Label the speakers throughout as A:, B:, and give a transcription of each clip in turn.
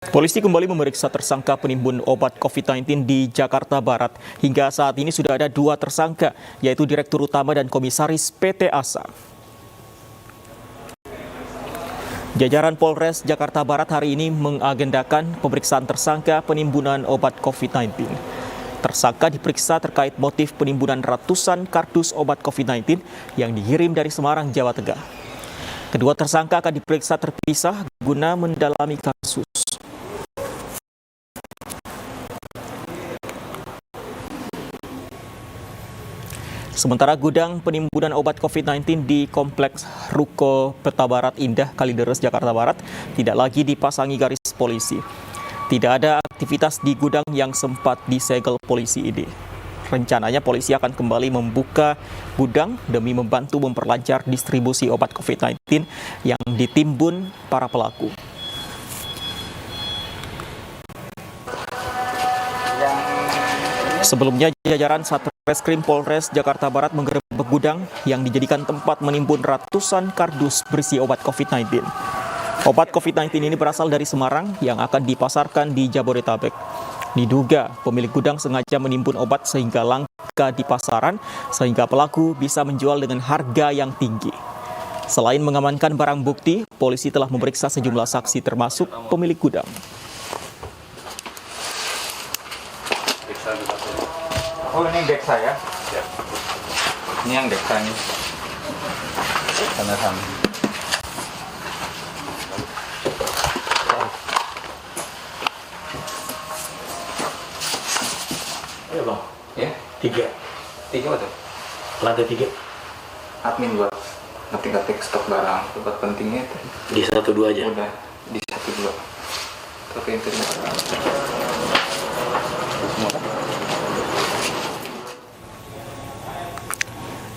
A: Polisi kembali memeriksa tersangka penimbun obat COVID-19 di Jakarta Barat. Hingga saat ini sudah ada 2 tersangka, yaitu Direktur Utama dan Komisaris PT Asa. Jajaran Polres Jakarta Barat hari ini mengagendakan pemeriksaan tersangka penimbunan obat COVID-19. Tersangka diperiksa terkait motif penimbunan ratusan kardus obat COVID-19 yang dikirim dari Semarang, Jawa Tengah. Kedua tersangka akan diperiksa terpisah guna mendalami kasus. Sementara gudang penimbunan obat COVID-19 di Kompleks Ruko Peta Barat Indah, Kalideres, Jakarta Barat tidak lagi dipasangi garis polisi. Tidak ada aktivitas di gudang yang sempat disegel polisi ini. Rencananya polisi akan kembali membuka gudang demi membantu memperlancar distribusi obat COVID-19 yang ditimbun para pelaku. Sebelumnya, jajaran Satreskrim Polres Jakarta Barat menggerebek gudang yang dijadikan tempat menimbun ratusan kardus berisi obat COVID-19. Obat COVID-19 ini berasal dari Semarang yang akan dipasarkan di Jabodetabek. Diduga pemilik gudang sengaja menimbun obat sehingga langka di pasaran, sehingga pelaku bisa menjual dengan harga yang tinggi. Selain mengamankan barang bukti, polisi telah memeriksa sejumlah saksi termasuk pemilik gudang.
B: Oh, ini dek saya. Ya. Ini yang dek saya nih. Sama-sama.
C: Ayo bang.
B: Ya?
C: 3.
B: 3 apa tuh?
C: Lantai 3.
B: Admin buat ngetik-ngetik stok barang. Tempat pentingnya itu.
C: Di 1-2 aja.
B: Udah di 1-2. Tapi yang terima kasih.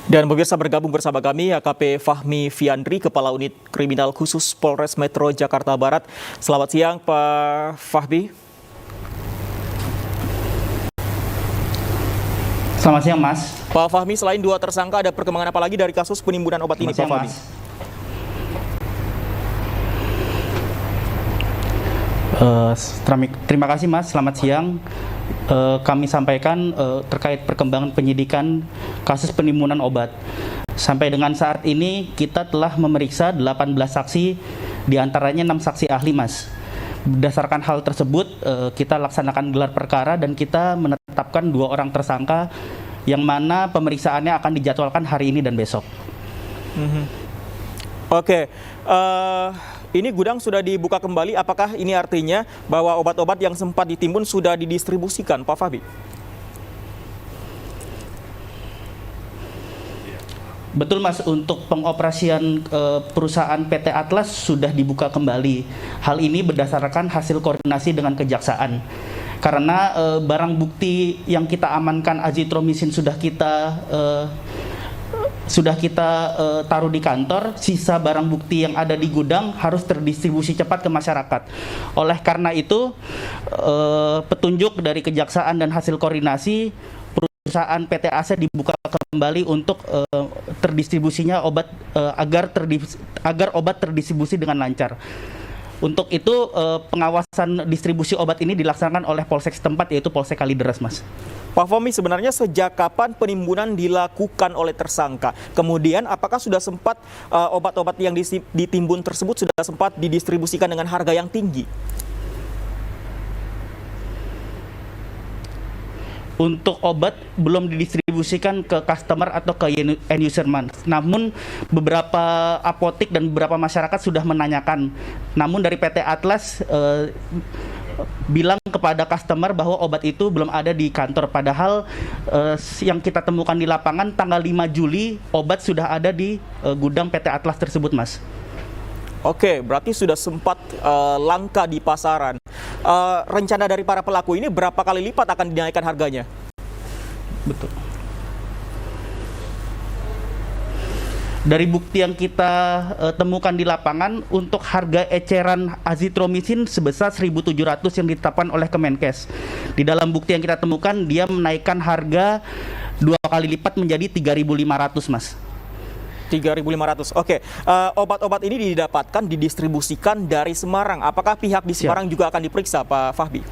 A: Dan pemirsa, bergabung bersama kami AKP Fahmi Fiandri, Kepala Unit Kriminal Khusus Polres Metro Jakarta Barat. Selamat siang Pak Fahmi.
D: Selamat siang Mas.
A: Pak Fahmi, selain 2 tersangka, ada perkembangan apa lagi dari kasus penimbunan obat ini Pak Fahmi?
D: Terima kasih Mas, selamat siang. Kami sampaikan terkait perkembangan penyidikan kasus penimbunan obat. Sampai dengan saat ini kita telah memeriksa 18 saksi, diantaranya 6 saksi ahli Mas. Berdasarkan hal tersebut, kita laksanakan gelar perkara dan kita menetapkan 2 orang tersangka yang mana pemeriksaannya akan dijadwalkan hari ini dan besok.
A: Oke. Ini gudang sudah dibuka kembali, apakah ini artinya bahwa obat-obat yang sempat ditimbun sudah didistribusikan, Pak Fahmi?
D: Betul Mas, untuk pengoperasian perusahaan PT Atlas sudah dibuka kembali. Hal ini berdasarkan hasil koordinasi dengan kejaksaan. Karena barang bukti yang kita amankan azitromisin sudah kita taruh di kantor, sisa barang bukti yang ada di gudang harus terdistribusi cepat ke masyarakat. Oleh karena itu, petunjuk dari kejaksaan dan hasil koordinasi, perusahaan PT Asa dibuka kembali untuk terdistribusinya obat agar obat terdistribusi dengan lancar. Untuk itu, pengawasan distribusi obat ini dilaksanakan oleh Polsek setempat, yaitu Polsek Kalideres, Mas.
A: Pak Fahmi, sebenarnya sejak kapan penimbunan dilakukan oleh tersangka? Kemudian apakah sudah sempat obat-obat yang ditimbun tersebut sudah sempat didistribusikan dengan harga yang tinggi?
D: Untuk obat belum didistribusikan ke customer atau ke end user, namun beberapa apotek dan beberapa masyarakat sudah menanyakan. Namun dari PT Atlas bilang kepada customer bahwa obat itu belum ada di kantor, padahal yang kita temukan di lapangan tanggal 5 Juli obat sudah ada di gudang PT Atlas tersebut, Mas.
A: Oke, berarti sudah sempat langka di pasaran. Rencana dari para pelaku ini berapa kali lipat akan dinaikkan harganya?
D: Betul. Dari bukti yang kita temukan di lapangan, untuk harga eceran azitromisin sebesar 1.700 yang ditetapkan oleh Kemenkes. Di dalam bukti yang kita temukan, dia menaikkan harga 2 kali lipat menjadi 3.500, Mas.
A: 3.500. Oke, obat-obat ini didapatkan, didistribusikan dari Semarang. Apakah pihak di Semarang juga akan diperiksa, Pak Fahmi?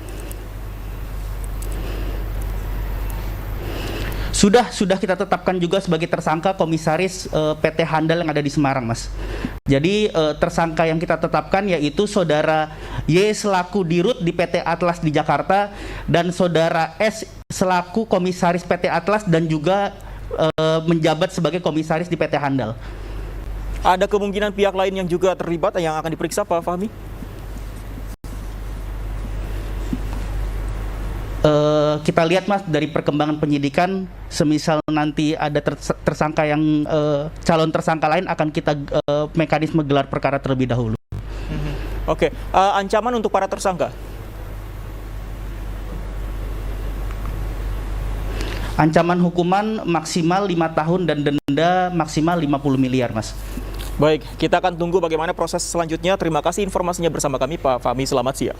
D: Sudah kita tetapkan juga sebagai tersangka komisaris PT Handal yang ada di Semarang, Mas. Jadi tersangka yang kita tetapkan yaitu saudara Y selaku dirut di PT Atlas di Jakarta dan saudara S selaku komisaris PT Atlas dan juga menjabat sebagai komisaris di PT Handal.
A: Ada kemungkinan pihak lain yang juga terlibat yang akan diperiksa, Pak Fahmi?
D: Kita lihat, Mas, dari perkembangan penyidikan, semisal nanti ada tersangka yang calon tersangka lain akan kita mekanisme gelar perkara terlebih dahulu.
A: Oke, ancaman untuk para tersangka?
D: Ancaman hukuman maksimal 5 tahun dan denda maksimal 50 miliar, Mas.
A: Baik, kita akan tunggu bagaimana proses selanjutnya. Terima kasih informasinya bersama kami, Pak Fahmi. Selamat siang.